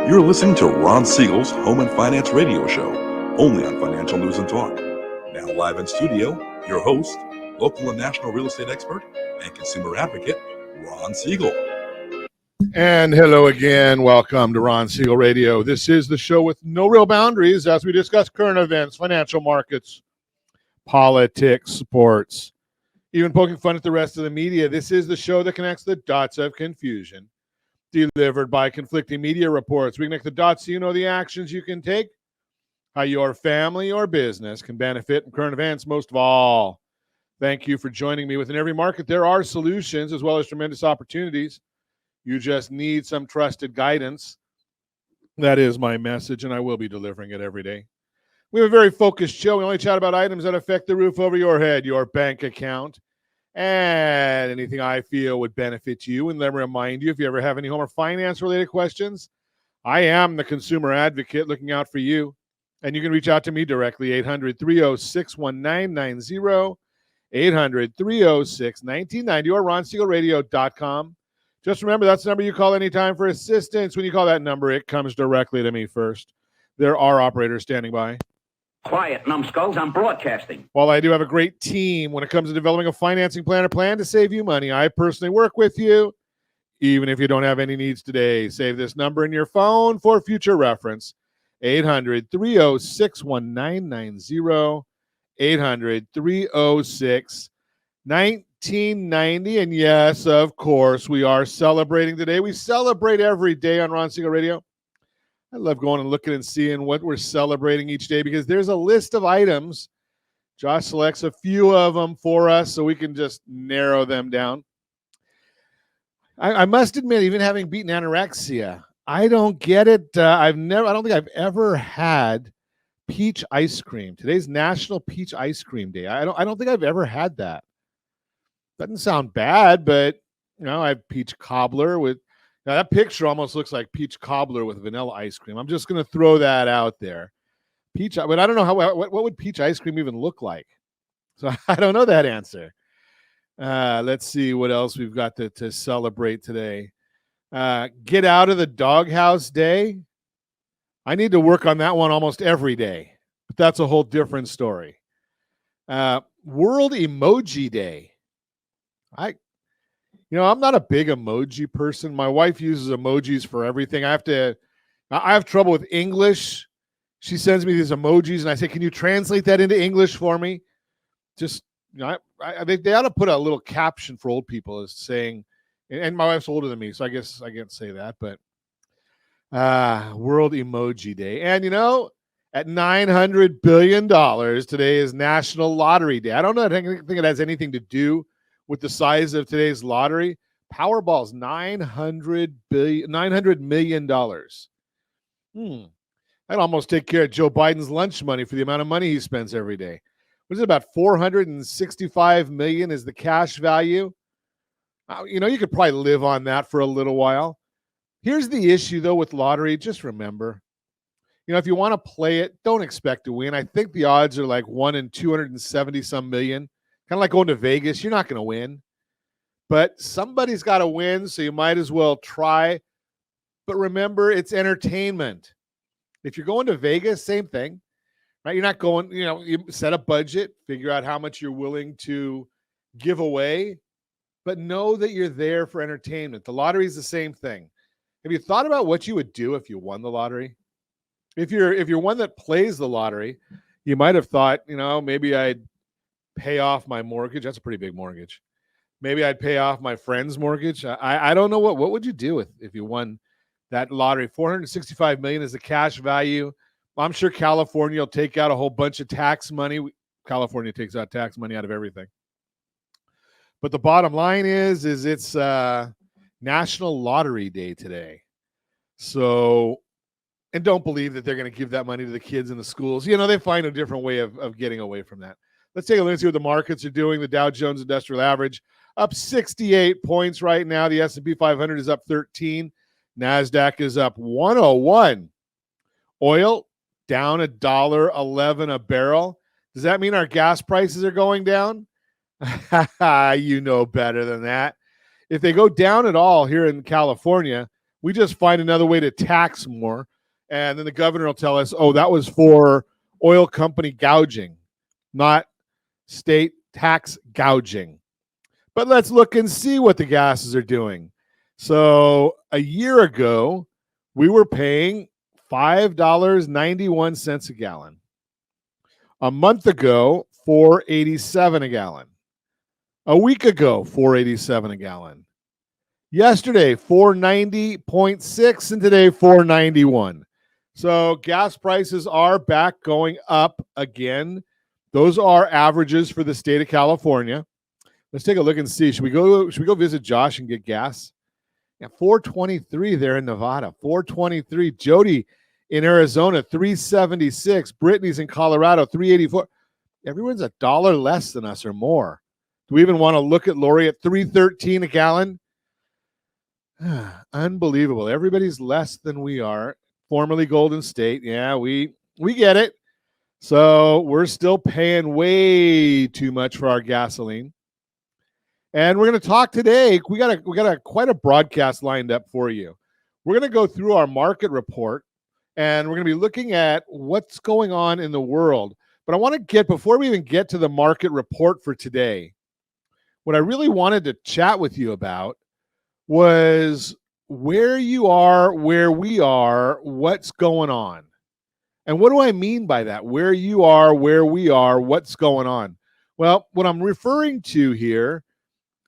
You're listening to Ron Siegel's Home and Finance Radio Show, only on Financial News and Talk. Now live in studio, your host, local and national real estate expert and consumer advocate, Ron Siegel. And hello again. Welcome to Ron Siegel Radio. This is the show with no real boundaries as we discuss current events, financial markets, politics, sports, even poking fun at the rest of the media. This is the show that connects the dots of confusion, delivered by conflicting media reports. We connect the dots so you know the actions you can take, how your family or business can benefit from current events. Most of all, thank you for joining me. Within every market, there are solutions as well as tremendous opportunities. You just need some trusted guidance. That is my message, and I will be delivering it every day. We have a very focused show. We only chat about items that affect the roof over your head, your bank account, and anything I feel would benefit you. And let me remind you, if you ever have any home or finance-related questions, I am the consumer advocate looking out for you. And you can reach out to me directly, 800-306-1990, 800-306-1990, or ronsiegelradio.com. Just remember, that's the number you call anytime for assistance. When you call that number, it comes directly to me first. There are operators standing by. Quiet, numbskulls, I'm broadcasting. While I do have a great team when it comes to developing a financing plan or plan to save you money, I personally work with you, even if you don't have any needs today. Save this number in your phone for future reference, 800-306-1990, 800-306-1990. And yes, of course, we are celebrating today. We celebrate every day on Ron Siegel Radio. I love going and looking and seeing what we're celebrating each day because there's a list of items. Josh selects a few of them for us so we can just narrow them down. I must admit, even having beaten anorexia, I don't get it. I don't think I've ever had peach ice cream. Today's National Peach Ice Cream Day. I don't think I've ever had that. Doesn't sound bad, but I have peach cobbler with. Now, that picture almost looks like peach cobbler with vanilla ice cream. I'm just going to throw that out there. But I don't know what would peach ice cream even look like. So I don't know that answer. Let's see what else we've got to celebrate today. Get out of the doghouse day. I need to work on that one almost every day, but that's a whole different story. World Emoji Day. I'm not a big emoji person. My wife uses emojis for everything. I have trouble with English. She sends me these emojis, and I say, "Can you translate that into English for me?" Just, they ought to put a little caption for old people as saying, and my wife's older than me, so I guess I can't say that. But World Emoji Day, and at $900 billion today is National Lottery Day. I don't know. I think it has anything to do with the size of today's lottery. Powerball's $900 million. That'd almost take care of Joe Biden's lunch money for the amount of money he spends every day. What is it, about $465 million is the cash value? You could probably live on that for a little while. Here's the issue, though, with lottery. Just remember, if you want to play it, don't expect to win. I think the odds are like 1 in 270 some million. Kind of like going to Vegas. You're not going to win. But somebody's got to win, so you might as well try. But remember, it's entertainment. If you're going to Vegas, same thing. Right? You're not going, you set a budget, figure out how much you're willing to give away, but know that you're there for entertainment. The lottery is the same thing. Have you thought about what you would do if you won the lottery? If you're one that plays the lottery, you might have thought, maybe I'd pay off my mortgage. That's a pretty big mortgage. Maybe I'd pay off my friend's mortgage. I don't know what would you do if you won that lottery. $465 million is the cash value. I'm sure California will take out a whole bunch of tax money. California takes out tax money out of everything. But the bottom line is it's National Lottery Day today. So, and don't believe that they're going to give that money to the kids in the schools. They find a different way of getting away from that. Let's take a look and see what the markets are doing. The Dow Jones Industrial Average up 68 points right now. The S&P 500 is up 13. NASDAQ is up 101. Oil down $1.11 a barrel. Does that mean our gas prices are going down? You know better than that. If they go down at all here in California, We just find another way to tax more. And then the governor will tell us, oh, that was for oil company gouging, not state tax gouging. But let's look and see what the gases are doing. So a year ago, we were paying $5.91 a gallon. A month ago, $4.87 a gallon. A week ago, $4.87 a gallon. Yesterday, $4.90.6, and today, $4.91. So gas prices are back going up again. Those are averages for the state of California. Let's take a look and see. Should we go visit Josh and get gas? Yeah, $4.23 there in Nevada. $4.23. Jody in Arizona, $3.76. Brittany's in Colorado, $3.84. Everyone's $1 less than us or more. Do we even want to look at Lori at $3.13 a gallon? Unbelievable. Everybody's less than we are. Formerly Golden State. Yeah, we get it. So we're still paying way too much for our gasoline. And we're going to talk today. We got quite a broadcast lined up for you. We're going to go through our market report, and we're going to be looking at what's going on in the world. But I want to before we even get to the market report for today, what I really wanted to chat with you about was where you are, where we are, what's going on. And what do I mean by that? Where you are, where we are, what's going on? Well, what I'm referring to here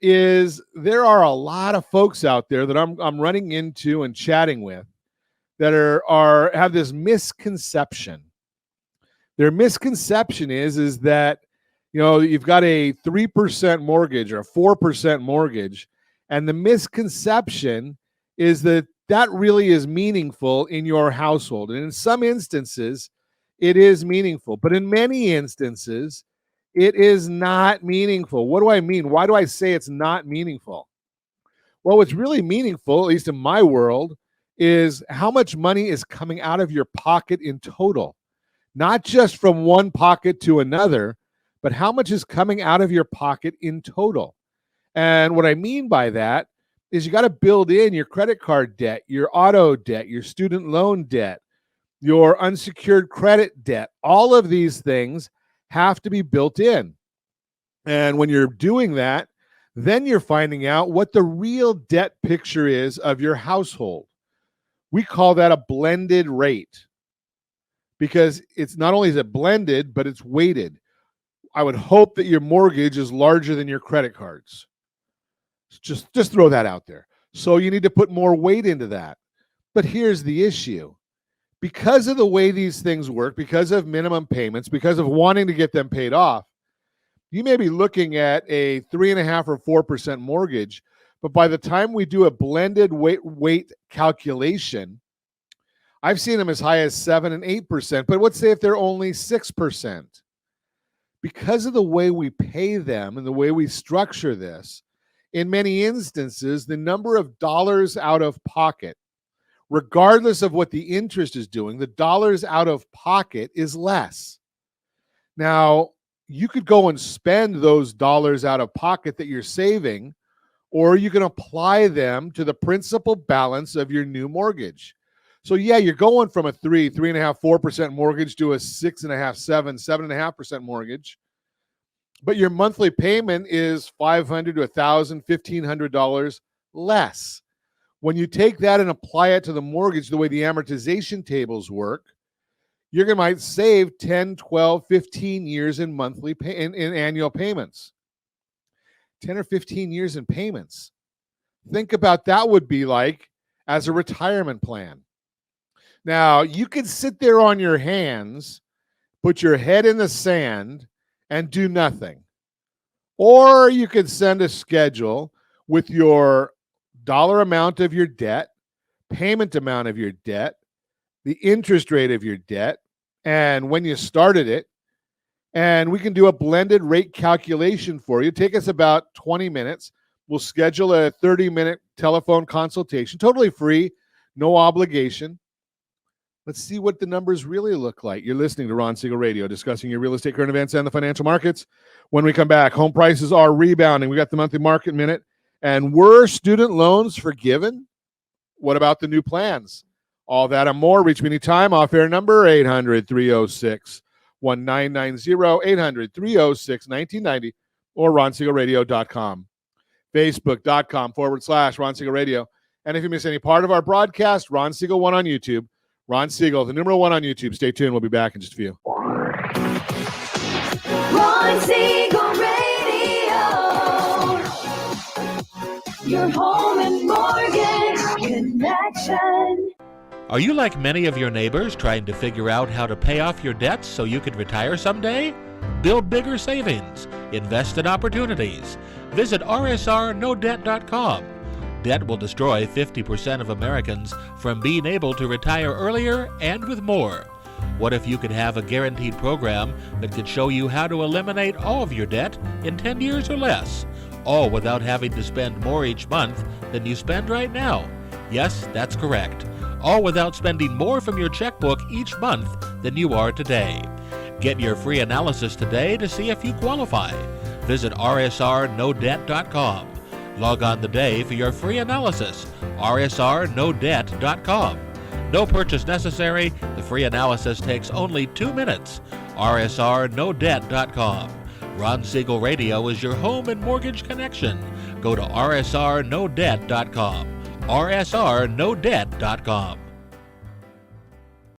is there are a lot of folks out there that I'm running into and chatting with that have this misconception. Their misconception is that, you know, you've got a 3% mortgage or a 4% mortgage, and the misconception is that really is meaningful in your household. And in some instances, it is meaningful. But in many instances, it is not meaningful. What do I mean? Why do I say it's not meaningful? Well, what's really meaningful, at least in my world, is how much money is coming out of your pocket in total. Not just from one pocket to another, but how much is coming out of your pocket in total. And what I mean by that is you got to build in your credit card debt, your auto debt, your student loan debt, your unsecured credit debt. All of these things have to be built in. And when you're doing that, then you're finding out what the real debt picture is of your household. We call that a blended rate because it's not only is it blended, but it's weighted. I would hope that your mortgage is larger than your credit cards. Just throw that out there. So you need to put more weight into that. But here's the issue. Because of the way these things work, because of minimum payments, because of wanting to get them paid off, you may be looking at a 3.5% or 4% mortgage, but by the time we do a blended weight calculation, I've seen them as high as 7% and 8%, but let's say if they're only 6%. Because of the way we pay them and the way we structure this, in many instances, the number of dollars out of pocket, regardless of what the interest is doing, the dollars out of pocket is less. Now, you could go and spend those dollars out of pocket that you're saving, or you can apply them to the principal balance of your new mortgage. So yeah, you're going from a 3.5%, 4% mortgage to a 6.5%, 7%, 7.5% mortgage. But your monthly payment is $500 to $1,000, $1,500 less. When you take that and apply it to the mortgage, the way the amortization tables work, you're going to might save 10, 12, 15 years in monthly in annual payments. 10 or 15 years in payments. Think about that would be like as a retirement plan. Now, you could sit there on your hands, put your head in the sand, and do nothing. Or you could send a schedule with your dollar amount of your debt, payment amount of your debt, the interest rate of your debt, and when you started it, and we can do a blended rate calculation for you. Take us about 20 minutes. We'll schedule a 30-minute telephone consultation, totally free, no obligation. Let's see what the numbers really look like. You're listening to Ron Siegel Radio, discussing your real estate current events and the financial markets. When we come back, home prices are rebounding. We got the monthly market minute. And were student loans forgiven? What about the new plans? All that and more. Reach me anytime. Off-air number 800-306-1990, 800-306-1990, or ronsiegelradio.com. Facebook.com/Ron Siegel Radio. And if you miss any part of our broadcast, Ron Siegel 1 on YouTube. Ron Siegel, the number 1 on YouTube. Stay tuned. We'll be back in just a few. Ron Siegel Radio, your home and mortgage connection. Are you like many of your neighbors trying to figure out how to pay off your debts so you could retire someday? Build bigger savings. Invest in opportunities. Visit rsrnodebt.com. Debt will destroy 50% of Americans from being able to retire earlier and with more. What if you could have a guaranteed program that could show you how to eliminate all of your debt in 10 years or less, all without having to spend more each month than you spend right now? Yes, that's correct. All without spending more from your checkbook each month than you are today. Get your free analysis today to see if you qualify. Visit rsrnodebt.com. Log on today for your free analysis, rsrnodebt.com. No purchase necessary. The free analysis takes only 2 minutes. rsrnodebt.com. Ron Siegel Radio is your home and mortgage connection. Go to rsrnodebt.com. rsrnodebt.com.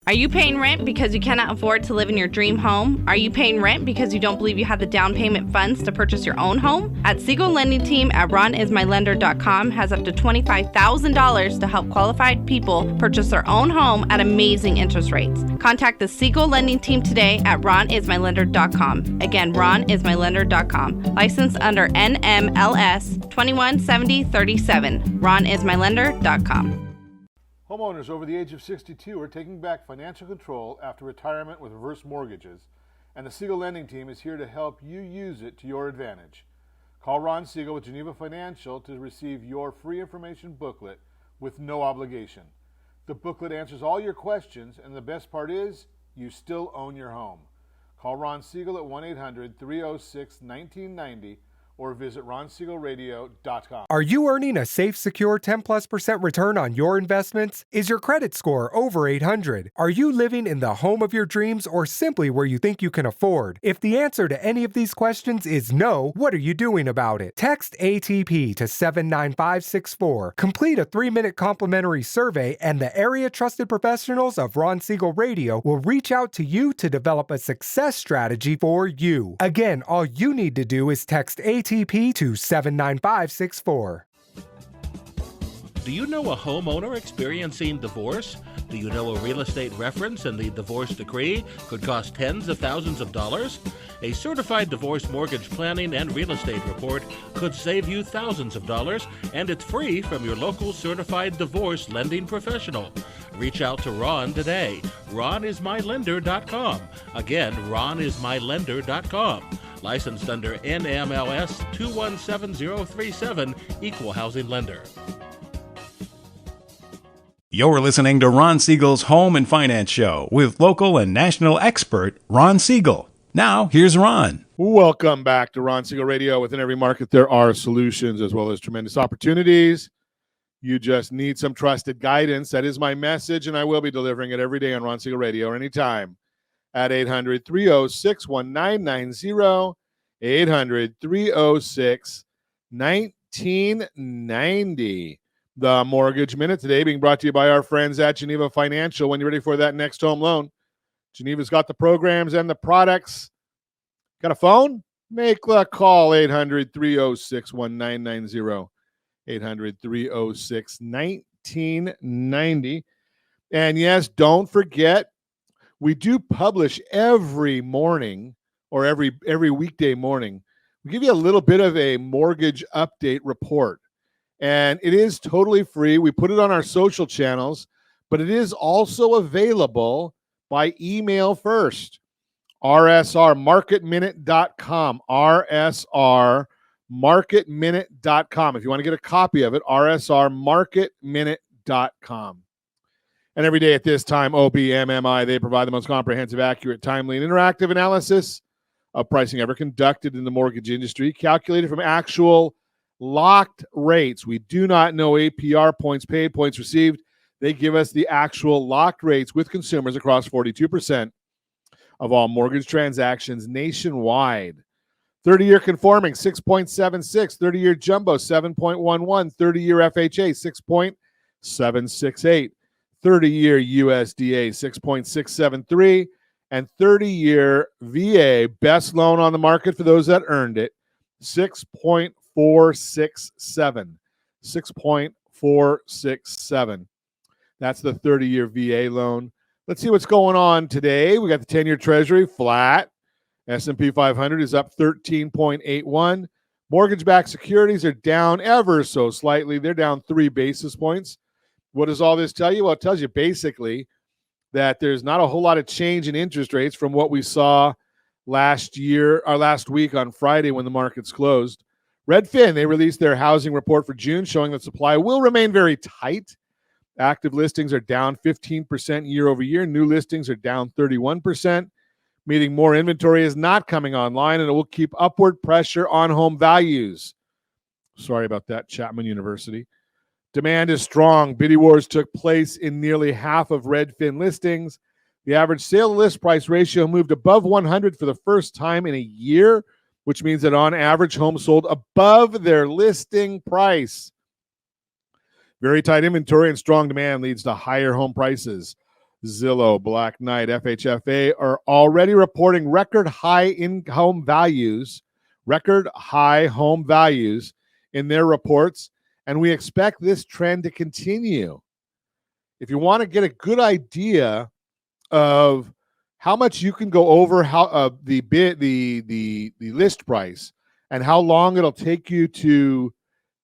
Are you paying rent because you cannot afford to live in your dream home? Are you paying rent because you don't believe you have the down payment funds to purchase your own home? At Siegel Lending Team at ronismylender.com has up to $25,000 to help qualified people purchase their own home at amazing interest rates. Contact the Siegel Lending Team today at ronismylender.com. Again, ronismylender.com. Licensed under NMLS 217037. ronismylender.com. Homeowners over the age of 62 are taking back financial control after retirement with reverse mortgages, and the Siegel Lending Team is here to help you use it to your advantage. Call Ron Siegel with Geneva Financial to receive your free information booklet with no obligation. The booklet answers all your questions, and the best part is, you still own your home. Call Ron Siegel at 1-800-306-1990 or visit ronsiegelradio.com. Are you earning a safe, secure 10+% return on your investments? Is your credit score over 800? Are you living in the home of your dreams or simply where you think you can afford? If the answer to any of these questions is no, what are you doing about it? Text ATP to 79564. Complete a 3-minute complimentary survey, and the area trusted professionals of Ron Siegel Radio will reach out to you to develop a success strategy for you. Again, all you need to do is text ATP to 79564. Do you know a homeowner experiencing divorce? Do you know a real estate reference and the divorce decree could cost tens of thousands of dollars? A certified divorce mortgage planning and real estate report could save you thousands of dollars, and it's free from your local certified divorce lending professional. Reach out to Ron today. ronismylender.com. Again, ronismylender.com. Licensed under NMLS 217037, Equal Housing Lender. You're listening to Ron Siegel's Home and Finance Show with local and national expert Ron Siegel. Now, here's Ron. Welcome back to Ron Siegel Radio. Within every market, there are solutions as well as tremendous opportunities. You just need some trusted guidance. That is my message, and I will be delivering it every day on Ron Siegel Radio or anytime at 800-306-1990, 800-306-1990. The Mortgage Minute today being brought to you by our friends at Geneva Financial. When you're ready for that next home loan, Geneva's got the programs and the products. Got a phone? Make the call, 800-306-1990, 800-306-1990. And yes, don't forget, we do publish every morning or every weekday morning. We give you a little bit of a mortgage update report. And it is totally free. We put it on our social channels, but it is also available by email first. rsrmarketminute.com. rsrmarketminute.com. If you want to get a copy of it, rsrmarketminute.com. And every day at this time, OBMMI, they provide the most comprehensive, accurate, timely, and interactive analysis of pricing ever conducted in the mortgage industry, calculated from actual locked rates. We do not know APR, points paid, points received. They give us the actual locked rates with consumers across 42% of all mortgage transactions nationwide. 30-year conforming, 6.76. 30-year jumbo, 7.11. 30-year FHA, 6.768. 30-year USDA, 6.673. And 30-year VA, best loan on the market for those that earned it, 6.467. 6.467. That's the 30-year VA loan. Let's see what's going on today. We got the 10-year Treasury flat. S&P 500 is up 13.81. Mortgage-backed securities are down ever so slightly. They're down 3 basis points. What does all this tell you? Well, it tells you basically that there's not a whole lot of change in interest rates from what we saw last week on Friday when the markets closed. Redfin, they released their housing report for June showing that supply will remain very tight. Active listings are down 15% year over year. New listings are down 31%, meaning more inventory is not coming online, and it will keep upward pressure on home values. Sorry about that, Chapman University. Demand is strong. Bidding wars took place in nearly half of Redfin listings. The average sale to list price ratio moved above 100 for the first time in a year, which means that on average, homes sold above their listing price. Very tight inventory and strong demand leads to higher home prices. Zillow, Black Knight, FHFA are already reporting record high home values in their reports, and we expect this trend to continue. If you want to get a good idea of how much you can go over the list price and how long it'll take you to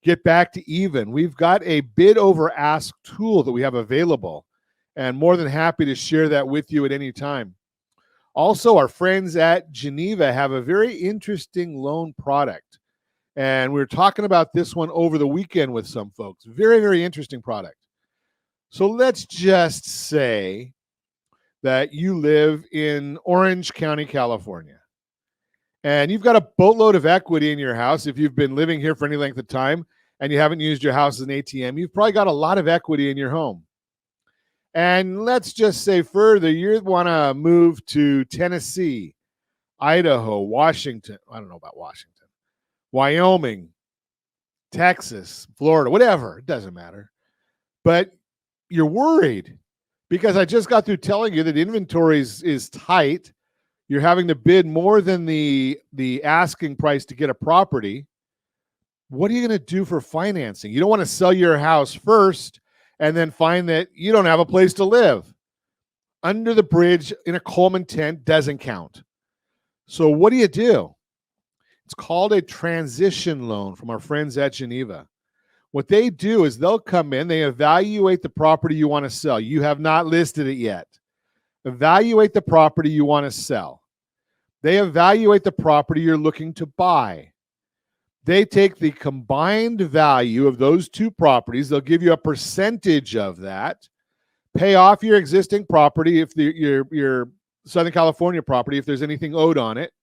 get back to even, we've got a bid over ask tool that we have available, and more than happy to share that with you at any time. Also, our friends at Geneva have a very interesting loan product, and we were talking about this one over the weekend with some folks. Very, very interesting product. So let's just say that you live in Orange County, California, and you've got a boatload of equity in your house. If you've been living here for any length of time and you haven't used your house as an ATM, you've probably got a lot of equity in your home. And let's just say further, you want to move to Tennessee, Idaho, Washington. I don't know about Washington. Wyoming, Texas, Florida, whatever. It doesn't matter. But you're worried because I just got through telling you that inventory is tight. You're having to bid more than the asking price to get a property. What are you going to do for financing? You don't want to sell your house first and then find that you don't have a place to live. Under the bridge in a Coleman tent doesn't count. So what do you do? It's called a transition loan from our friends at Geneva. What they do is they'll come in, they evaluate the property you want to sell. You have not listed it yet. Evaluate the property you want to sell. They evaluate the property you're looking to buy. They take the combined value of those two properties. They'll give you a percentage of that. Pay off your existing property, if your Southern California property, if there's anything owed on it.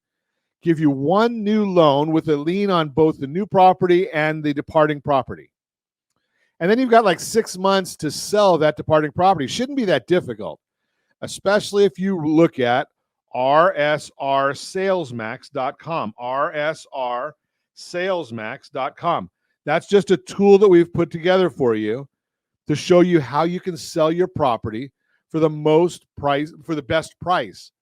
Give you one new loan with a lien on both the new property and the departing property. And then you've got like 6 months to sell that departing property. Shouldn't be that difficult, especially if you look at rsrsalesmax.com. rsrsalesmax.com. That's just a tool that we've put together for you to show you how you can sell your property for the best price.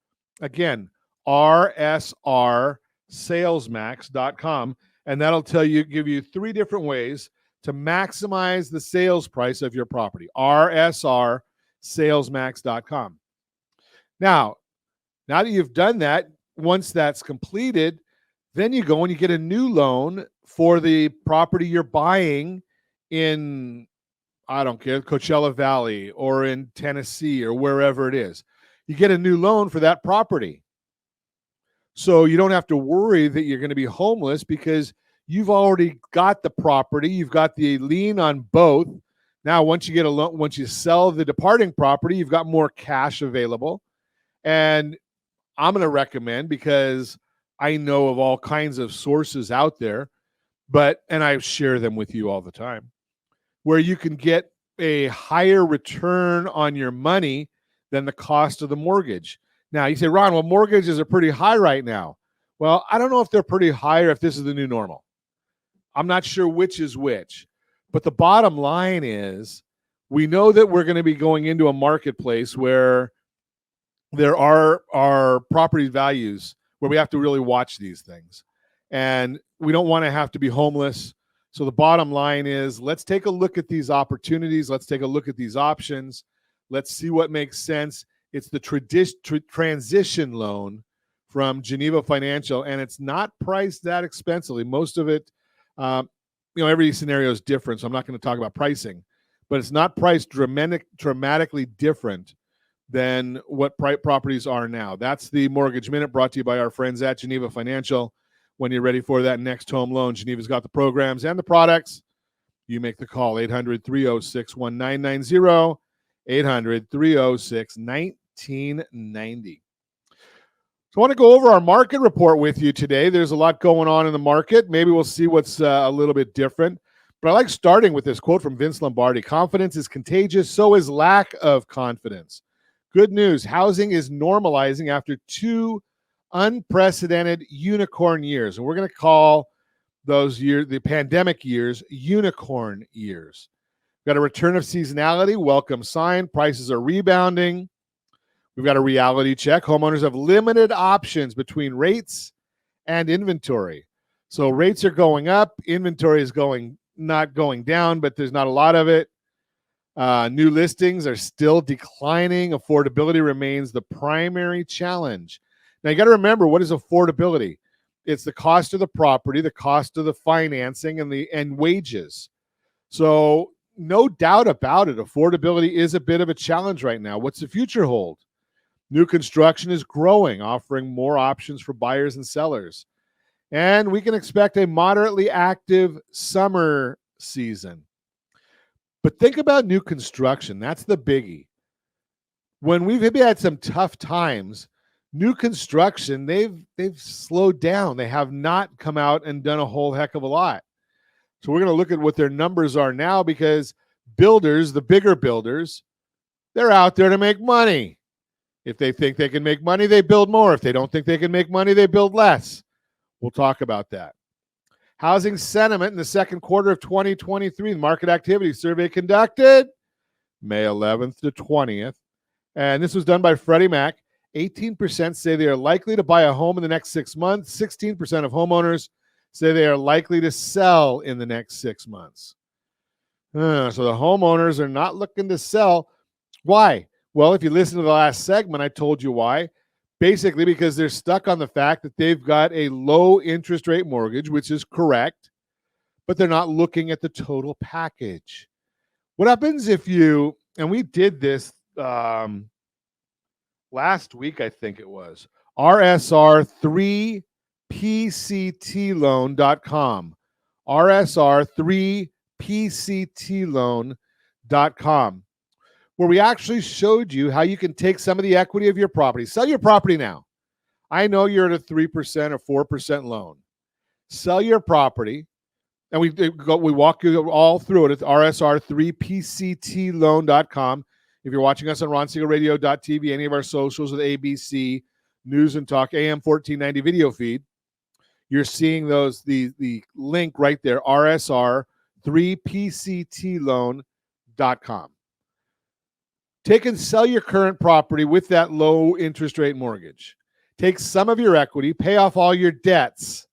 Again, rsrsalesmax.com, and that'll give you 3 different ways to maximize the sales price of your property. rsrsalesmax.com. Now that you've done that, once that's completed, then you go and you get a new loan for the property you're buying in, I don't care, Coachella Valley or in Tennessee or wherever it is. You get a new loan for that property. So you don't have to worry that you're going to be homeless because you've already got the property. You've got the lien on both. Now, once you get a loan, once you sell the departing property, you've got more cash available. And I'm going to recommend, because I know of all kinds of sources out there, and I share them with you all the time, where you can get a higher return on your money than the cost of the mortgage. Now, you say, Ron, well, mortgages are pretty high right now. Well, I don't know if they're pretty high or if this is the new normal. I'm not sure which is which. But the bottom line is we know that we're going to be going into a marketplace where there are property values where we have to really watch these things. And we don't want to have to be homeless. So the bottom line is let's take a look at these opportunities. Let's take a look at these options. Let's see what makes sense. It's the transition loan from Geneva Financial, and it's not priced that expensively. Most of it, every scenario is different, so I'm not going to talk about pricing, but it's not priced dramatically different than what properties are now. That's the Mortgage Minute, brought to you by our friends at Geneva Financial. When you're ready for that next home loan, Geneva's got the programs and the products. You make the call, 800-306-1990, 800-306-1990. So I want to go over our market report with you today. There's a lot going on in the market. Maybe we'll see what's a little bit different. But I like starting with this quote from Vince Lombardi. Confidence is contagious, so is lack of confidence. Good news, housing is normalizing after 2 unprecedented unicorn years. And we're going to call those years, the pandemic years, unicorn years. We've got a return of seasonality, welcome sign. Prices are rebounding. We've got a reality check. Homeowners have limited options between rates and inventory. So rates are going up. Inventory is not going down, but there's not a lot of it. New listings are still declining. Affordability remains the primary challenge. Now, you got to remember, what is affordability? It's the cost of the property, the cost of the financing, and wages. So no doubt about it, affordability is a bit of a challenge right now. What's the future hold? New construction is growing, offering more options for buyers and sellers. And we can expect a moderately active summer season. But think about new construction. That's the biggie. When we've had some tough times, new construction, they've slowed down. They have not come out and done a whole heck of a lot. So we're going to look at what their numbers are now, because builders, the bigger builders, they're out there to make money. If they think they can make money, they build more. If they don't think they can make money, they build less. We'll talk about that. Housing sentiment in the second quarter of 2023, the market activity survey conducted May 11th to 20th. And this was done by Freddie Mac. 18% say they are likely to buy a home in the next 6 months. 16% of homeowners say they are likely to sell in the next 6 months. So the homeowners are not looking to sell. Why? Well, if you listen to the last segment, I told you why. Basically, because they're stuck on the fact that they've got a low interest rate mortgage, which is correct, but they're not looking at the total package. What happens if you, and we did this last week, I think it was, RSR3PCTloan.com. RSR3PCTloan.com. where we actually showed you how you can take some of the equity of your property. Sell your property now. I know you're at a 3% or 4% loan. Sell your property, and we walk you all through it at RSR3PCTloan.com. If you're watching us on RonSiegelRadio.tv, any of our socials with ABC, News and Talk, AM 1490 video feed, you're seeing those the link right there, RSR3PCTloan.com. Take and sell your current property with that low interest rate mortgage. Take some of your equity, pay off all your debts.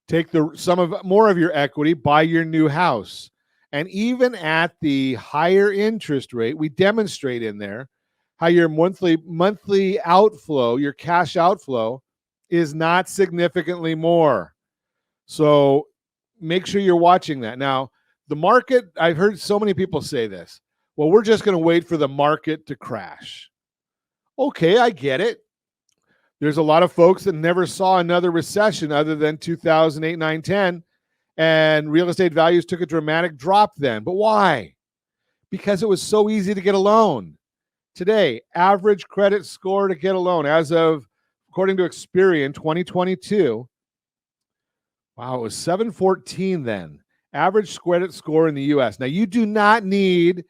Take more of your equity, buy your new house. And even at the higher interest rate, we demonstrate in there how your monthly outflow, your cash outflow, is not significantly more. So make sure you're watching that. Now, the market, I've heard so many people say this. Well, we're just going to wait for the market to crash. Okay, I get it. There's a lot of folks that never saw another recession other than 2008, 9, 10, and real estate values took a dramatic drop then. But why? Because it was so easy to get a loan. Today, average credit score to get a loan, as of, according to Experian 2022, Wow, it was 714 then. Average credit score in the U.S. Now, you do not need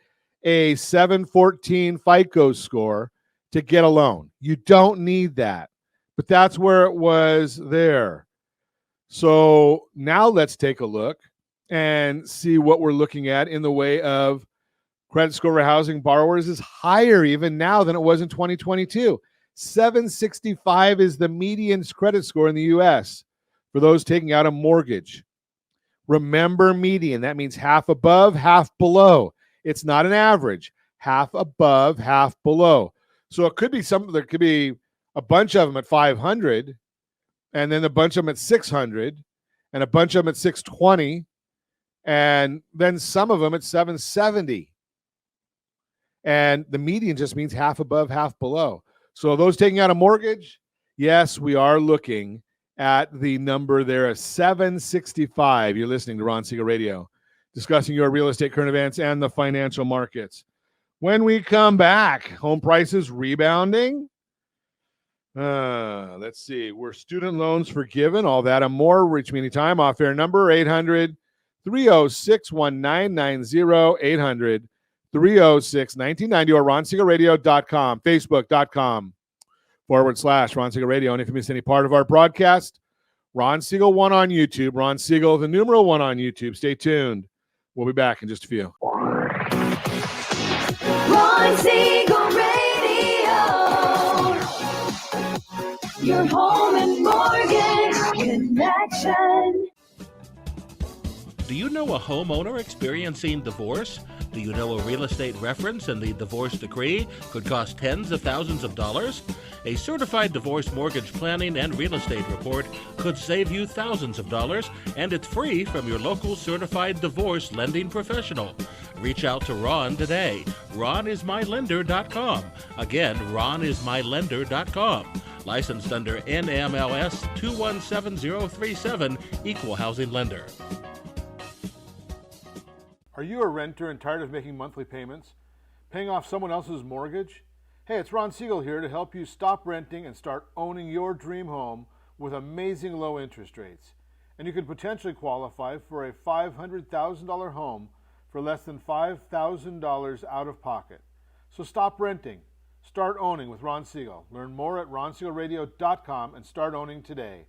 a 714 FICO score to get a loan. You don't need that. But that's where it was there. So now let's take a look and see what we're looking at in the way of credit score for housing borrowers is higher even now than it was in 2022. 765 is the median credit score in the U.S. for those taking out a mortgage. Remember median. That means half above, half below. It's not an average. Half above, half below. So it could be there could be a bunch of them at 500, and then a bunch of them at 600, and a bunch of them at 620, and then some of them at 770. And the median just means half above, half below. So those taking out a mortgage, yes, we are looking at the number there of 765. You're listening to Ron Siegel Radio, discussing your real estate current events and the financial markets. When we come back, home prices rebounding. Let's see. Were student loans forgiven? All that and more. Reach me anytime. Off-air number 800-306-1990. 800-306-1990 or RonSiegelRadio.com, Facebook.com/Ron Siegel Radio. And if you miss any part of our broadcast, Ron Siegel 1 on YouTube, Ron Siegel, the numeral 1 on YouTube. Stay tuned. We'll be back in just a few. Ron Siegel Radio. Your home and mortgage connection. Do you know a homeowner experiencing divorce? Do you know a real estate reference and the divorce decree could cost tens of thousands of dollars? A certified divorce mortgage planning and real estate report could save you thousands of dollars, and it's free from your local certified divorce lending professional. Reach out to Ron today. RonIsMyLender.com. Again, RonIsMyLender.com. Licensed under NMLS 217037, Equal Housing Lender. Are you a renter and tired of making monthly payments? Paying off someone else's mortgage? Hey, it's Ron Siegel here to help you stop renting and start owning your dream home with amazing low interest rates. And you could potentially qualify for a $500,000 home for less than $5,000 out of pocket. So stop renting. Start owning with Ron Siegel. Learn more at RonSiegelRadio.com and start owning today.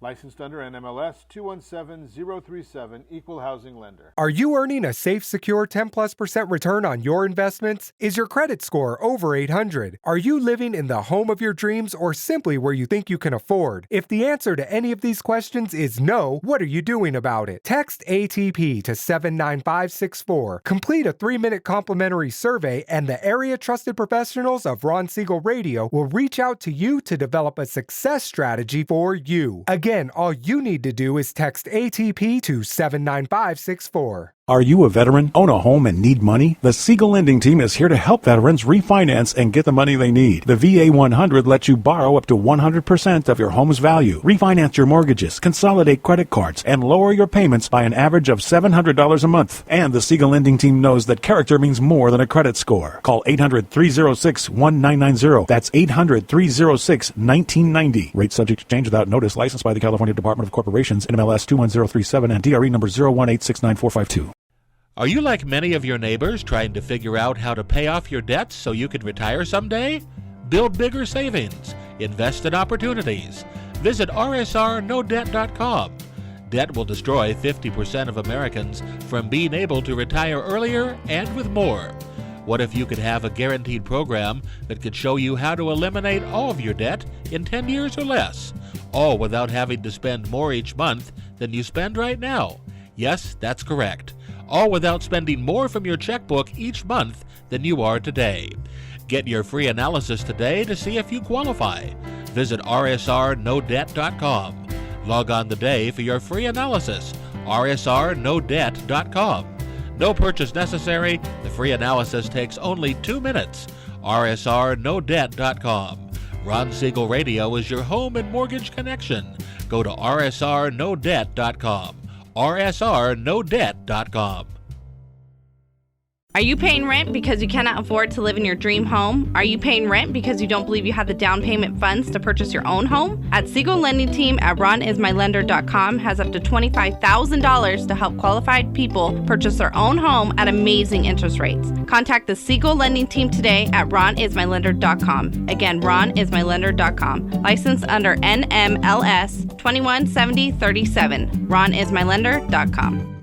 Licensed under NMLS 217037, Equal Housing Lender. Are you earning a safe, secure 10+% return on your investments? Is your credit score over 800? Are you living in the home of your dreams or simply where you think you can afford? If the answer to any of these questions is no, what are you doing about it? Text ATP to 79564. Complete a 3-minute complimentary survey, and the area trusted professionals of Ron Siegel Radio will reach out to you to develop a success strategy for you. Again, all you need to do is text ATP to 79564. Are you a veteran, own a home, and need money? The Siegel Lending Team is here to help veterans refinance and get the money they need. The VA 100 lets you borrow up to 100% of your home's value, refinance your mortgages, consolidate credit cards, and lower your payments by an average of $700 a month. And the Siegel Lending Team knows that character means more than a credit score. Call 800-306-1990. That's 800-306-1990. Rate subject to change without notice. Licensed by the California Department of Corporations, NMLS 21037, and DRE number 018694452. Are you like many of your neighbors trying to figure out how to pay off your debts so you can retire someday? Build bigger savings. Invest in opportunities. Visit rsrnodebt.com. Debt will destroy 50% of Americans from being able to retire earlier and with more. What if you could have a guaranteed program that could show you how to eliminate all of your debt in 10 years or less, all without having to spend more each month than you spend right now? Yes, that's correct. All without spending more from your checkbook each month than you are today. Get your free analysis today to see if you qualify. Visit rsrnodebt.com. Log on today for your free analysis. rsrnodebt.com. No purchase necessary. The free analysis takes only 2 minutes. rsrnodebt.com. Ron Siegel Radio is your home and mortgage connection. Go to rsrnodebt.com. rsrnodebt.com. Are you paying rent because you cannot afford to live in your dream home? Are you paying rent because you don't believe you have the down payment funds to purchase your own home? At Siegel Lending Team at RonIsMyLender.com has up to $25,000 to help qualified people purchase their own home at amazing interest rates. Contact the Siegel Lending Team today at RonIsMyLender.com. Again, RonIsMyLender.com. Licensed under NMLS 217037. RonIsMyLender.com.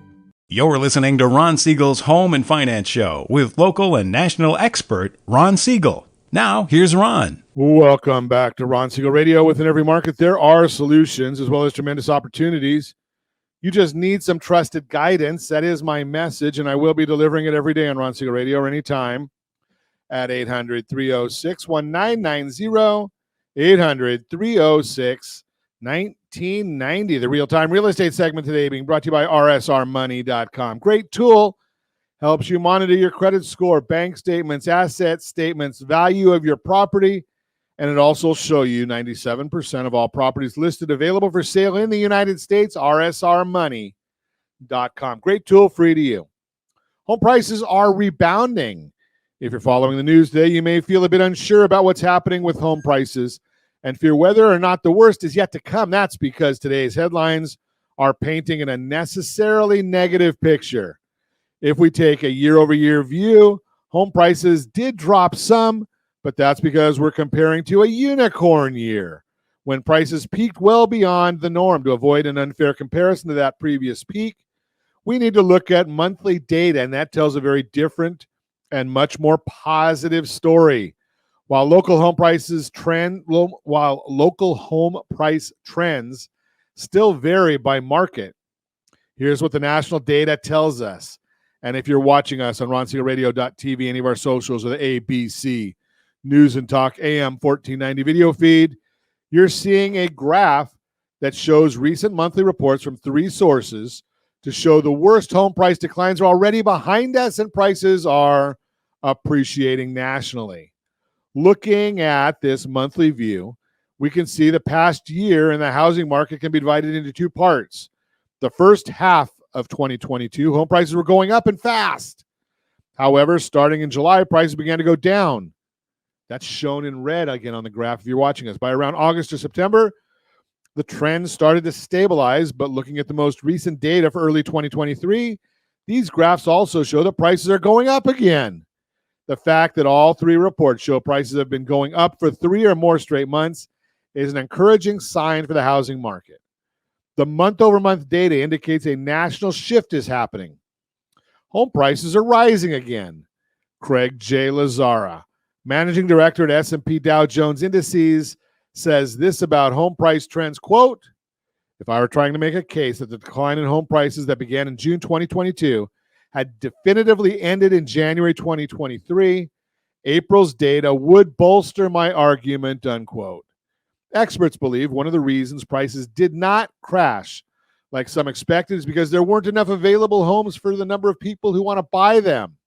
You're listening to Ron Siegel's Home and Finance Show with local and national expert Ron Siegel. Now, here's Ron. Welcome back to Ron Siegel Radio. Within every market, there are solutions as well as tremendous opportunities. You just need some trusted guidance. That is my message, and I will be delivering it every day on Ron Siegel Radio or anytime at 800-306-1990, 800-306-1990. The real-time real estate segment today being brought to you by rsrmoney.com. Great tool. Helps you monitor your credit score, bank statements, asset statements, value of your property, and it also show you 97% of all properties listed available for sale in the United States, rsrmoney.com. Great tool, free to you. Home prices are rebounding. If you're following the news today, you may feel a bit unsure about what's happening with home prices and fear whether or not the worst is yet to come. That's because today's headlines are painting an unnecessarily negative picture. If we take a year-over-year view, home prices did drop some, but that's because we're comparing to a unicorn year when prices peaked well beyond the norm. To avoid an unfair comparison to that previous peak, we need to look at monthly data, and that tells a very different and much more positive story. While local home price trends still vary by market, here's what the national data tells us. And if you're watching us on RonSiegelRadio.tv, any of our socials, or the ABC News and Talk AM 1490 video feed, you're seeing a graph that shows recent monthly reports from three sources to show the worst home price declines are already behind us and prices are appreciating nationally. Looking at this monthly view, we can see the past year in the housing market can be divided into two parts. The first half of 2022, home prices were going up and fast. However, starting in July, prices began to go down. That's shown in red again on the graph if you're watching us. By around August or September, the trend started to stabilize, but looking at the most recent data for early 2023, these graphs also show that prices are going up again. The fact that all three reports show prices have been going up for 3 or more straight months is an encouraging sign for the housing market. The month-over-month data indicates a national shift is happening. Home prices are rising again. Craig J. Lazara, managing director at S&P Dow Jones Indices, says this about home price trends, quote, "If I were trying to make a case that the decline in home prices that began in June 2022 had definitively ended in January 2023, April's data would bolster my argument," unquote. Experts believe one of the reasons prices did not crash like some expected is because there weren't enough available homes for the number of people who want to buy them.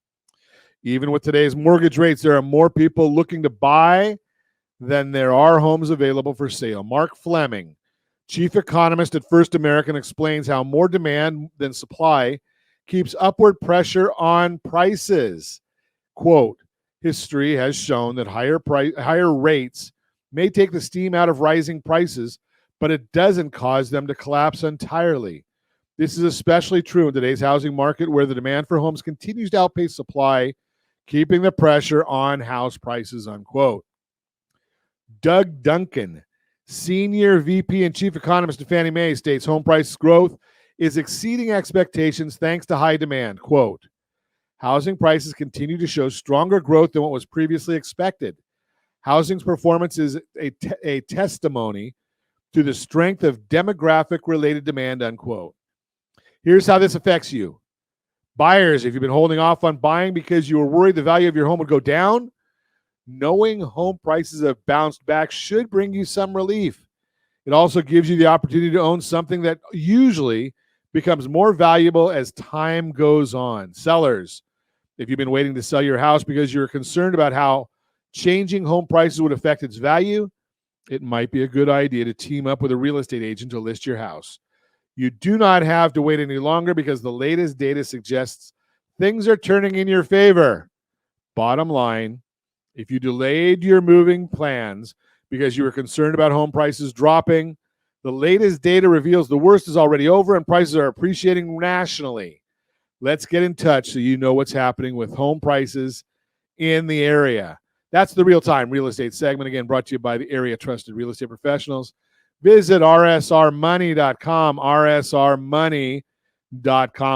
Even with today's mortgage rates, there are more people looking to buy than there are homes available for sale. Mark Fleming, chief economist at First American, explains how more demand than supply keeps upward pressure on prices. Quote, "History has shown that higher rates may take the steam out of rising prices, but it doesn't cause them to collapse entirely. This is especially true in today's housing market where the demand for homes continues to outpace supply, keeping the pressure on house prices," unquote. Doug Duncan, senior VP and chief economist at Fannie Mae, states home price growth is exceeding expectations thanks to high demand. Quote, "Housing prices continue to show stronger growth than what was previously expected. Housing's performance is a testimony to the strength of demographic-related demand," unquote. Here's how this affects you. Buyers, if you've been holding off on buying because you were worried the value of your home would go down, knowing home prices have bounced back should bring you some relief. It also gives you the opportunity to own something that usually becomes more valuable as time goes on. Sellers, if you've been waiting to sell your house because you're concerned about how changing home prices would affect its value, it might be a good idea to team up with a real estate agent to list your house. You do not have to wait any longer because the latest data suggests things are turning in your favor. Bottom line, if you delayed your moving plans because you were concerned about home prices dropping, the latest data reveals the worst is already over and prices are appreciating nationally. Let's get in touch so you know what's happening with home prices in the area. That's the real-time real estate segment, again, brought to you by the area trusted real estate professionals. Visit rsrmoney.com, rsrmoney.com.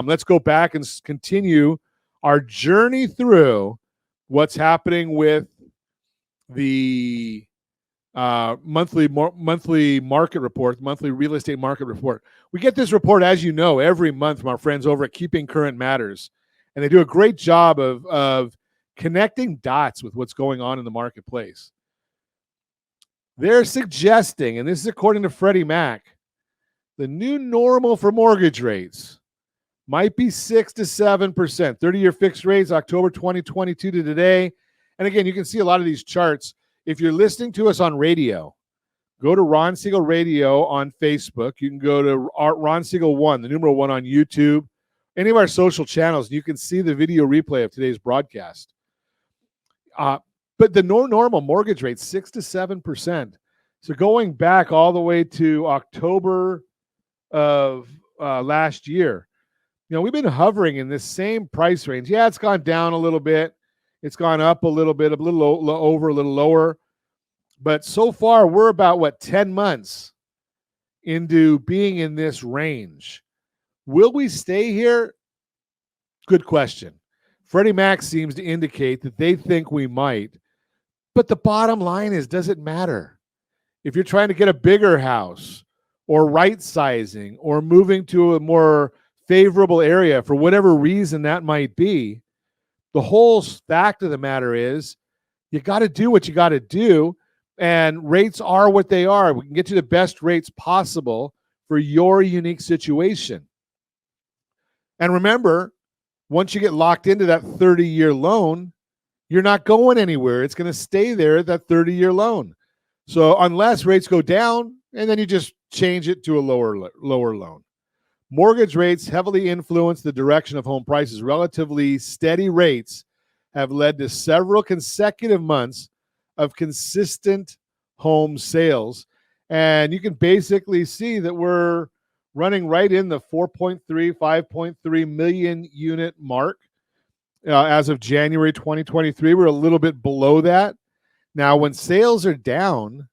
Let's go back and continue our journey through what's happening with the monthly market report, monthly real estate market report. We get this report, as you know, every month from our friends over at Keeping Current Matters, and they do a great job of connecting dots with what's going on in the marketplace. They're suggesting, and this is according to Freddie Mac, the new normal for mortgage rates might be 6 to 7%. 30-year fixed rates, October 2022 to today. And again, you can see a lot of these charts. If you're listening to us on radio, go to Ron Siegel Radio on Facebook. You can go to Ron Siegel 1, the numeral 1 on YouTube, any of our social channels, and you can see the video replay of today's broadcast. But the normal mortgage rate, 6 to 7%. So going back all the way to October of last year, we've been hovering in this same price range. Yeah, it's gone down a little bit. It's gone up a little bit, a little over, a little lower. But so far, we're about, 10 months into being in this range. Will we stay here? Good question. Freddie Mac seems to indicate that they think we might. But the bottom line is, does it matter? If you're trying to get a bigger house or right sizing or moving to a more favorable area for whatever reason that might be, the whole fact of the matter is you got to do what you got to do, and rates are what they are. We can get you the best rates possible for your unique situation. And remember, once you get locked into that 30-year loan, you're not going anywhere. It's going to stay there at that 30-year loan. So unless rates go down, and then you just change it to a lower loan. Mortgage rates heavily influence the direction of home prices. Relatively steady rates have led to several consecutive months of consistent home sales. And you can basically see that we're running right in the 5.3 million unit mark. As of January 2023, we're a little bit below that. Now, when sales are down,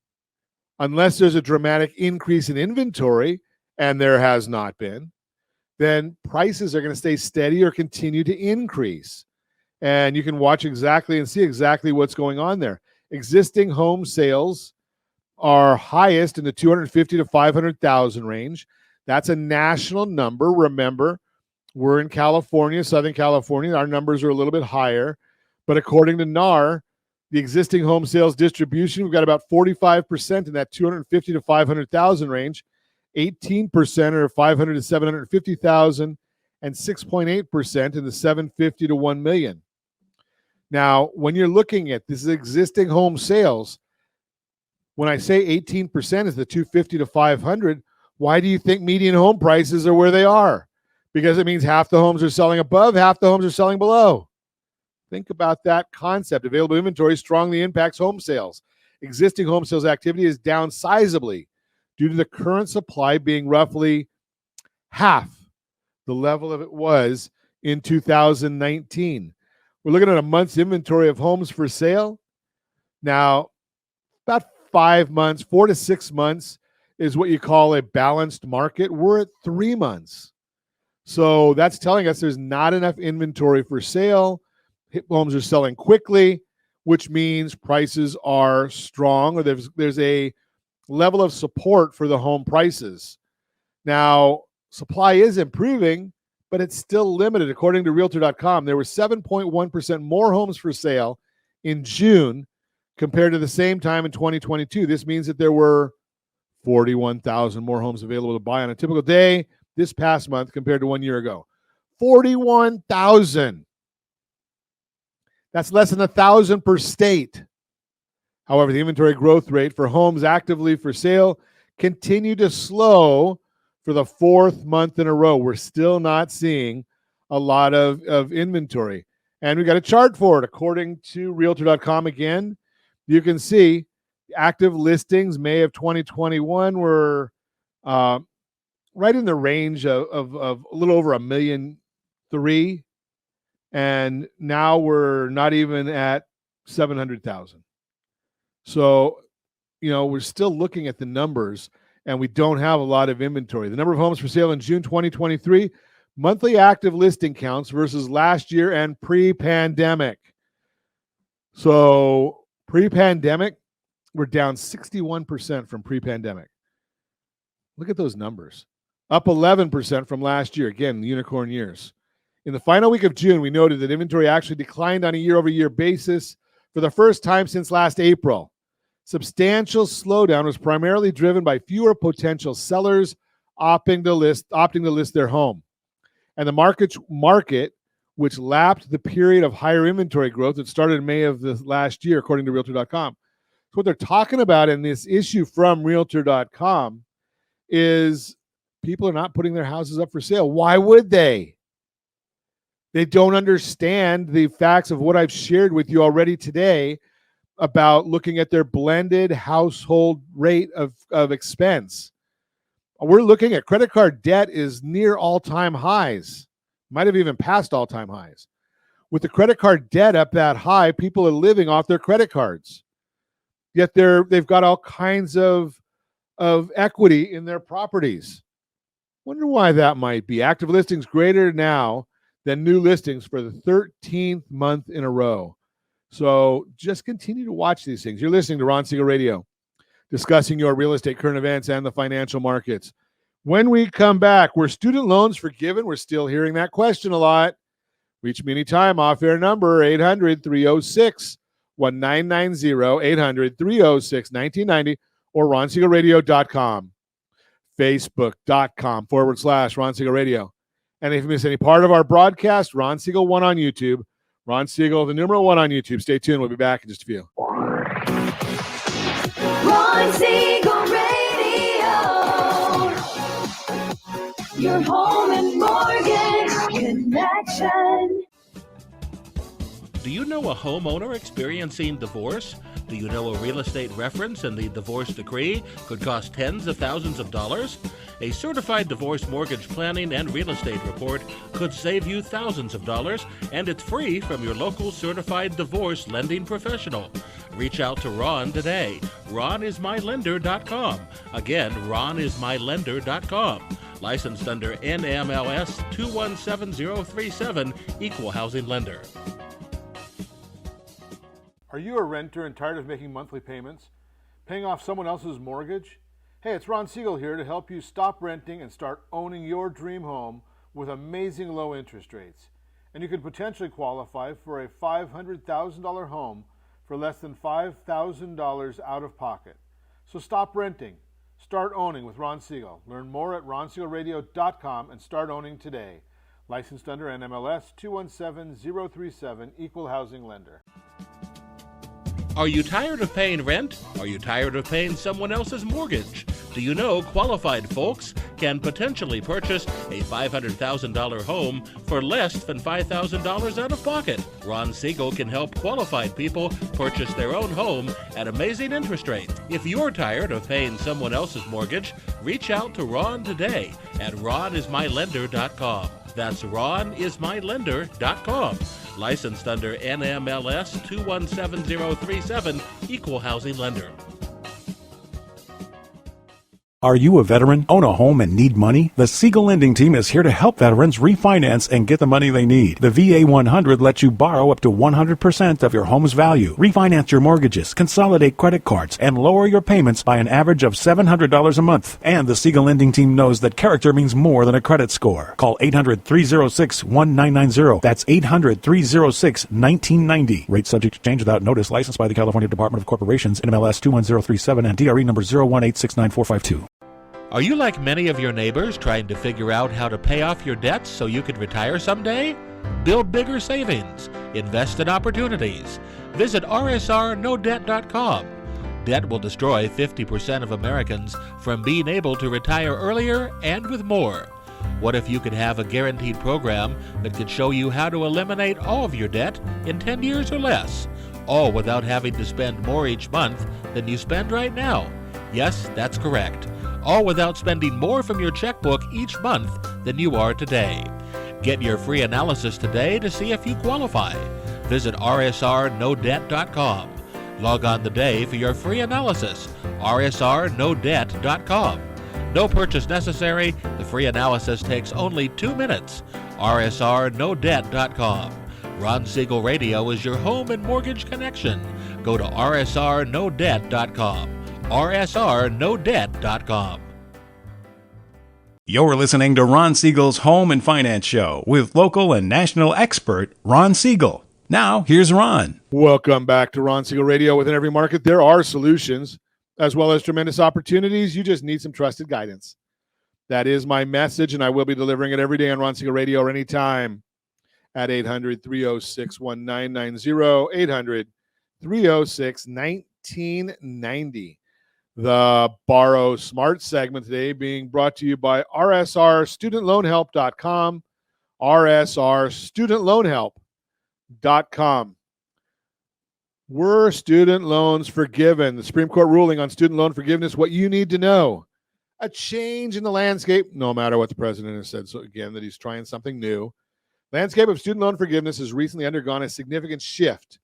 unless there's a dramatic increase in inventory, and there has not been, then prices are going to stay steady or continue to increase. And you can watch exactly and see exactly what's going on there. Existing home sales are highest in the 250 to 500,000 range. That's a national number. Remember, we're in California, Southern California. Our numbers are a little bit higher. But according to NAR, the existing home sales distribution, we've got about 45% in that 250 to 500,000 range, 18% are 500 to 750,000, and 6.8% in the 750 to 1 million. Now, when you're looking at this existing home sales, when I say 18% is the 250 to 500, why do you think median home prices are where they are? Because it means half the homes are selling above, half the homes are selling below. Think about that concept. Available inventory strongly impacts home sales. Existing home sales activity is down sizably due to the current supply being roughly half the level of it was in 2019. We're looking at a month's inventory of homes for sale. Now, about 5 months, 4 to 6 months is what you call a balanced market. We're at 3 months. So that's telling us there's not enough inventory for sale. Homes are selling quickly, which means prices are strong, or there's a level of support for the home prices. Now, supply is improving, but it's still limited. According to Realtor.com, there were 7.1% more homes for sale in June compared to the same time in 2022. This means that there were 41,000 more homes available to buy on a typical day this past month compared to 1 year ago. 41,000. That's less than 1,000 per state. However, the inventory growth rate for homes actively for sale continued to slow for the 4th month in a row. We're still not seeing a lot of inventory. And we got a chart for it. According to Realtor.com again, you can see active listings May of 2021 were right in the range of a little over 1.3 million. And now we're not even at 700,000. So, we're still looking at the numbers, and we don't have a lot of inventory. The number of homes for sale in June 2023, monthly active listing counts versus last year and pre-pandemic. So pre-pandemic, we're down 61% from pre-pandemic. Look at those numbers. Up 11% from last year. Again, unicorn years. In the final week of June, we noted that inventory actually declined on a year-over-year basis for the first time since last April. Substantial slowdown was primarily driven by fewer potential sellers opting to list their home. And the market, which lapped the period of higher inventory growth that started in May of this last year, according to Realtor.com. So what they're talking about in this issue from Realtor.com is people are not putting their houses up for sale. Why would they? They don't understand the facts of what I've shared with you already today about looking at their blended household rate of expense. We're looking at credit card debt is near all-time highs, might have even passed all-time highs. With the credit card debt up that high, people are living off their credit cards. Yet they've got all kinds of equity in their properties. Wonder why that might be. Active listings greater now than new listings for the 13th month in a row. So just continue to watch these things. You're listening to Ron Siegel Radio, discussing your real estate current events and the financial markets. When we come back, were student loans forgiven? We're still hearing that question a lot. Reach me anytime. Off-air number 800-306-1990, 800-306-1990, or RonSiegelRadio.com, Facebook.com/Ron Siegel Radio. And if you miss any part of our broadcast, Ron Siegel 1 on YouTube. Ron Siegel, the numeral 1 on YouTube. Stay tuned. We'll be back in just a few. Ron Siegel Radio. Your home and mortgage connection. Do you know a homeowner experiencing divorce? Do you know a real estate reference and the divorce decree could cost tens of thousands of dollars? A certified divorce mortgage planning and real estate report could save you thousands of dollars, and it's free from your local certified divorce lending professional. Reach out to Ron today. RonIsMyLender.com. Again, RonIsMyLender.com. Licensed under NMLS 217037, Equal Housing Lender. Are you a renter and tired of making monthly payments? Paying off someone else's mortgage? Hey, it's Ron Siegel here to help you stop renting and start owning your dream home with amazing low interest rates. And you could potentially qualify for a $500,000 home for less than $5,000 out of pocket. So stop renting. Start owning with Ron Siegel. Learn more at RonSiegelRadio.com and start owning today. Licensed under NMLS 217037, Equal Housing Lender. Are you tired of paying rent? Are you tired of paying someone else's mortgage? Do you know qualified folks can potentially purchase a $500,000 home for less than $5,000 out of pocket? Ron Siegel can help qualified people purchase their own home at amazing interest rates. If you're tired of paying someone else's mortgage, reach out to Ron today at RonIsMyLender.com. That's RonIsMyLender.com. Licensed under NMLS 217037, Equal Housing Lender. Are you a veteran, own a home, and need money? The Siegel Lending Team is here to help veterans refinance and get the money they need. The VA 100 lets you borrow up to 100% of your home's value, refinance your mortgages, consolidate credit cards, and lower your payments by an average of $700 a month. And the Siegel Lending Team knows that character means more than a credit score. Call 800-306-1990. That's 800-306-1990. Rate subject to change without notice. Licensed by the California Department of Corporations, NMLS 21037, and DRE number 018694452. Are you like many of your neighbors trying to figure out how to pay off your debts so you could retire someday? Build bigger savings. Invest in opportunities. Visit rsrnodebt.com. Debt will destroy 50% of Americans from being able to retire earlier and with more. What if you could have a guaranteed program that could show you how to eliminate all of your debt in 10 years or less, all without having to spend more each month than you spend right now? Yes, that's correct. All without spending more from your checkbook each month than you are today. Get your free analysis today to see if you qualify. Visit rsrnodebt.com. Log on today for your free analysis, rsrnodebt.com. No purchase necessary. The free analysis takes only 2 minutes. rsrnodebt.com. Ron Siegel Radio is your home and mortgage connection. Go to rsrnodebt.com. rsrnodebt.com. You're listening to Ron Siegel's Home and Finance Show with local and national expert Ron Siegel. Now, here's Ron. Welcome back to Ron Siegel Radio. Within every market, there are solutions as well as tremendous opportunities. You just need some trusted guidance. That is my message, and I will be delivering it every day on Ron Siegel Radio or anytime at 800-306-1990, 800-306-1990. The Borrow Smart segment today being brought to you by rsrstudentloanhelp.com, rsrstudentloanhelp.com. Were student loans forgiven? The Supreme Court ruling on student loan forgiveness, what you need to know. A change in the landscape, no matter what the president has said, so again, that he's trying something new. Landscape of student loan forgiveness has recently undergone a significant shift.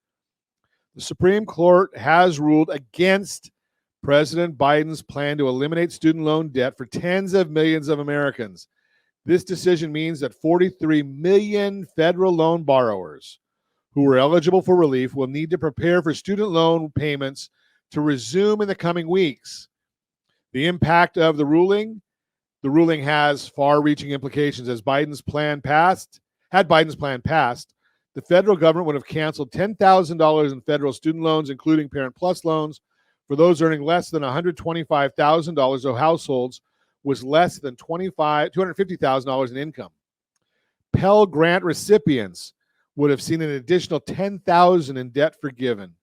The Supreme Court has ruled against President Biden's plan to eliminate student loan debt for tens of millions of Americans. This decision means that 43 million federal loan borrowers who are eligible for relief will need to prepare for student loan payments to resume in the coming weeks. The impact of the ruling has far-reaching implications. As Biden's plan passed, the federal government would have canceled $10,000 in federal student loans, including Parent Plus loans, for those earning less than $125,000 of households with less than $250,000 in income. Pell Grant recipients would have seen an additional $10,000 in debt forgiven.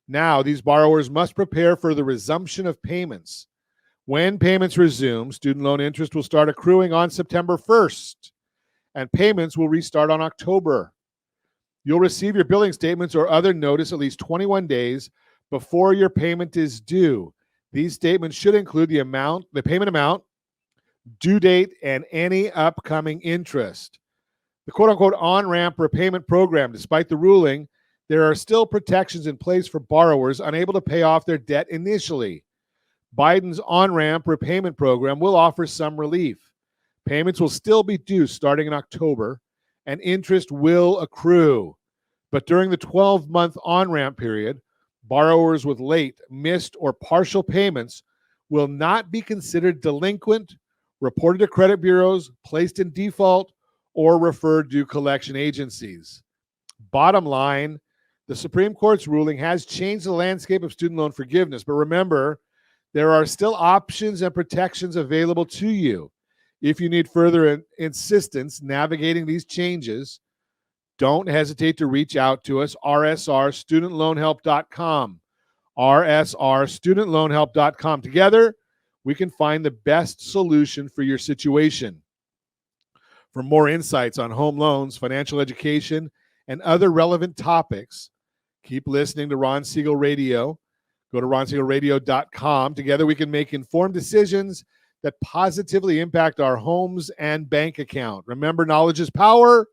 Now, these borrowers must prepare for the resumption of payments. When payments resume, student loan interest will start accruing on September 1st, and payments will restart on October. You'll receive your billing statements or other notice at least 21 days before your payment is due. These statements should include the payment amount, due date, and any upcoming interest. The quote-unquote on-ramp repayment program, despite the ruling, there are still protections in place for borrowers unable to pay off their debt initially. Biden's on-ramp repayment program will offer some relief. Payments will still be due starting in October, and interest will accrue. But during the 12-month on-ramp period, borrowers with late, missed, or partial payments will not be considered delinquent, reported to credit bureaus, placed in default, or referred to collection agencies. Bottom line, the Supreme Court's ruling has changed the landscape of student loan forgiveness, but remember, there are still options and protections available to you. If you need further assistance navigating these changes, don't hesitate to reach out to us, rsrstudentloanhelp.com, rsrstudentloanhelp.com. Together, we can find the best solution for your situation. For more insights on home loans, financial education, and other relevant topics, keep listening to Ron Siegel Radio. Go to ronsiegelradio.com. Together we can make informed decisions that positively impact our homes and bank account. Remember, knowledge is power,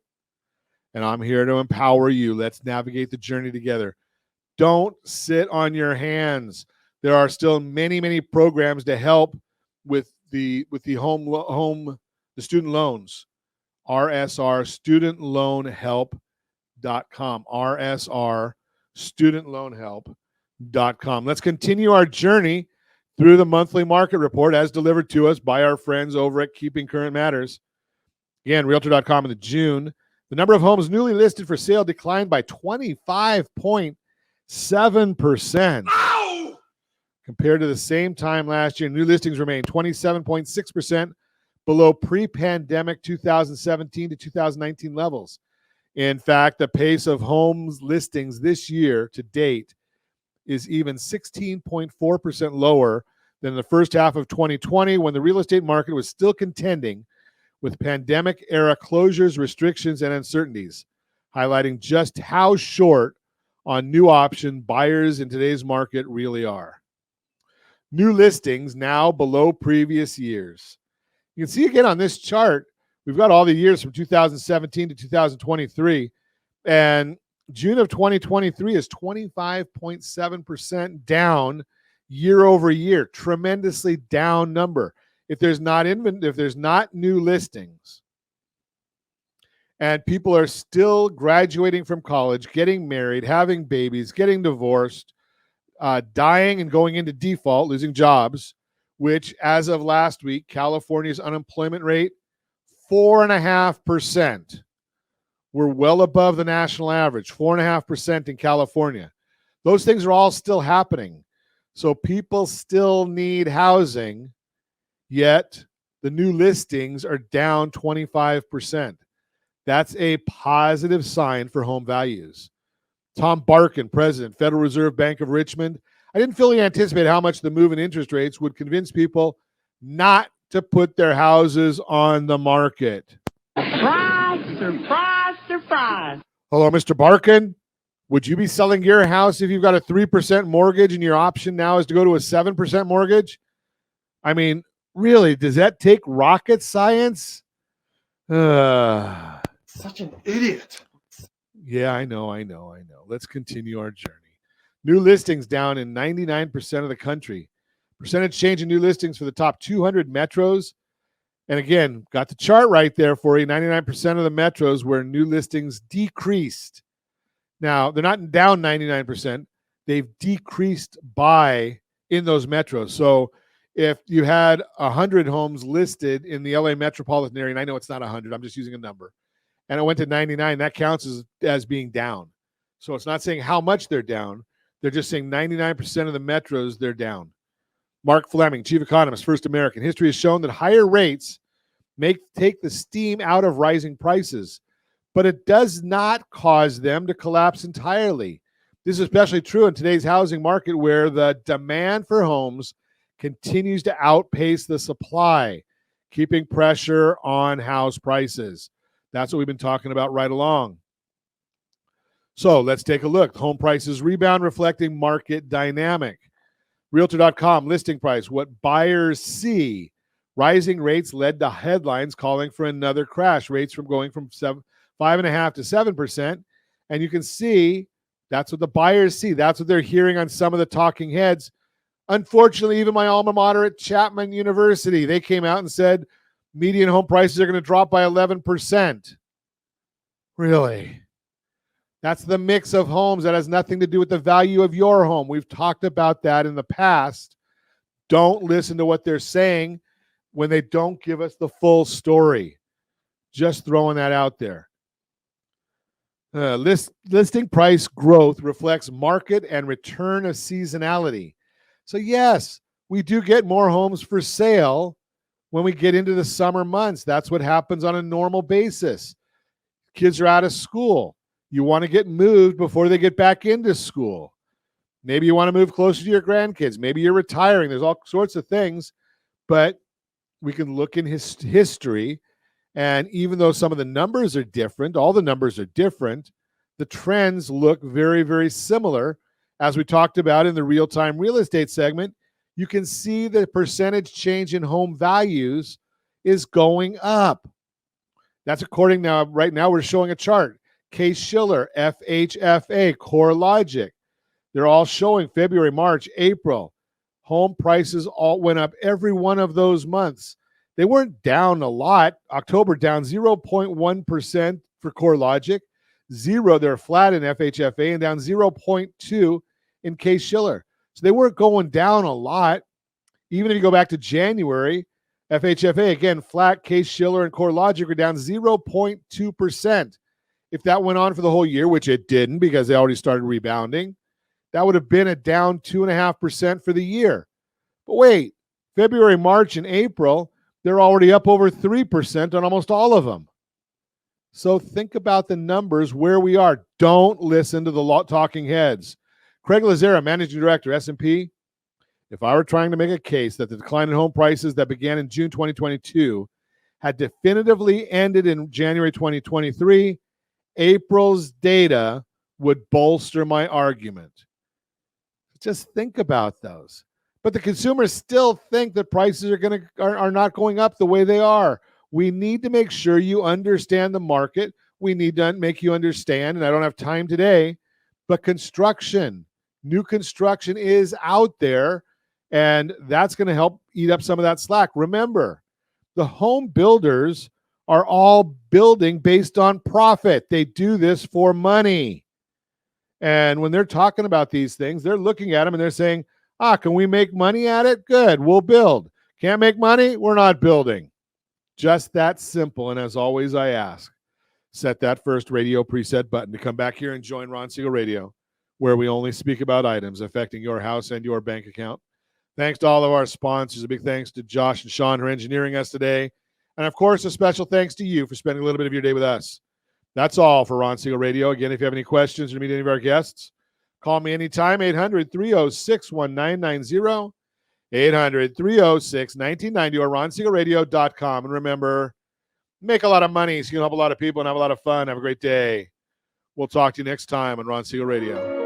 and I'm here to empower you. Let's navigate the journey together. Don't sit on your hands. There are still many, many programs to help with the student loans. rsrstudentloanhelp.com, rsrstudentloanhelp.com. Let's continue our journey through the monthly market report as delivered to us by our friends over at Keeping Current Matters. Again, Realtor.com in June. The number of homes newly listed for sale declined by 25.7%. Compared to the same time last year. New listings remain 27.6% below pre-pandemic 2017 to 2019 levels. In fact, the pace of homes listings this year to date is even 16.4% lower than the first half of 2020, when the real estate market was still contending with pandemic-era closures, restrictions, and uncertainties, highlighting just how short on new option buyers in today's market really are. New listings now below previous years. You can see again on this chart, we've got all the years from 2017 to 2023, and June of 2023 is 25.7% down year over year. Tremendously down number. If there's not new listings, and people are still graduating from college, getting married, having babies, getting divorced, dying and going into default, losing jobs, which as of last week, California's unemployment rate, 4.5%. We're well above the national average, 4.5% in California. Those things are all still happening. So people still need housing, yet the new listings are down 25%. That's a positive sign for home values. Tom Barkin, president, Federal Reserve Bank of Richmond. I didn't fully anticipate how much the move in interest rates would convince people not to put their houses on the market. Surprise, surprise, surprise. Hello, Mr. Barkin. Would you be selling your house if you've got a 3% mortgage and your option now is to go to a 7% mortgage? I mean, really, does that take rocket science? Such an idiot. Yeah, I know. Let's continue our journey. New listings down in 99% of the country. Percentage change in new listings for the top 200 metros. And again, got the chart right there for you. 99% of the metros where new listings decreased. Now, they're not down 99%. They've decreased by in those metros. So if you had 100 homes listed in the LA metropolitan area, and I know it's not 100, I'm just using a number, and it went to 99, that counts as being down. So it's not saying how much they're down. They're just saying 99% of the metros, they're down. Mark Fleming, chief economist, First American. History has shown that higher rates take the steam out of rising prices, but it does not cause them to collapse entirely. This is especially true in today's housing market where the demand for homes continues to outpace the supply, keeping pressure on house prices. That's what we've been talking about right along. So let's take a look. Home prices rebound, reflecting market dynamic. Realtor.com listing price, what buyers see. Rising rates led to headlines calling for another crash. Rates going from 5.5% to 7%. And you can see that's what the buyers see. That's what they're hearing on some of the talking heads. Unfortunately, even my alma mater at Chapman University, they came out and said median home prices are going to drop by 11%. Really? That's the mix of homes. That has nothing to do with the value of your home. We've talked about that in the past. Don't listen to what they're saying when they don't give us the full story. Just throwing that out there. Listing price growth reflects market and return of seasonality. So yes, we do get more homes for sale when we get into the summer months. That's what happens on a normal basis. Kids are out of school. You want to get moved before they get back into school. Maybe you want to move closer to your grandkids. Maybe you're retiring. There's all sorts of things, but we can look in history, and even though some of the numbers are different, all the numbers are different, the trends look very, very similar. As we talked about in the real-time real estate segment, you can see the percentage change in home values is going up. That's according now, right now we're showing a chart. Case-Shiller, FHFA, CoreLogic. They're all showing February, March, April. Home prices all went up every one of those months. They weren't down a lot. October down 0.1% for CoreLogic. 0, they're flat in FHFA, and down 0.2 in Case-Shiller. So they weren't going down a lot. Even if you go back to January, FHFA, again, flat. Case-Shiller and CoreLogic were down 0.2%. If that went on for the whole year, which it didn't because they already started rebounding, that would have been a down 2.5% for the year. But wait, February, March, and April, they're already up over 3% on almost all of them. So think about the numbers where we are. Don't listen to the talking heads. Craig Lazera, Managing Director, S&P. If I were trying to make a case that the decline in home prices that began in June 2022 had definitively ended in January 2023, April's data would bolster my argument. Just think about those. But the consumers still think that prices are not going up the way they are. We need to make sure you understand the market. We need to make you understand, and I don't have time today, but new construction is out there, and that's going to help eat up some of that slack. Remember, the home builders are all building based on profit. They do this for money. And when they're talking about these things, they're looking at them and they're saying, can we make money at it? Good, we'll build. Can't make money? We're not building. Just that simple. And as always, I ask, set that first radio preset button to come back here and join Ron Siegel Radio, where we only speak about items affecting your house and your bank account. Thanks to all of our sponsors. A big thanks to Josh and Sean for engineering us today. And of course, a special thanks to you for spending a little bit of your day with us. That's all for Ron Siegel Radio. Again, if you have any questions or to meet any of our guests, call me anytime, 800-306-1990, 800-306-1990, or ronsiegelradio.com. And remember, make a lot of money so you can help a lot of people and have a lot of fun. Have a great day. We'll talk to you next time on Ron Siegel Radio.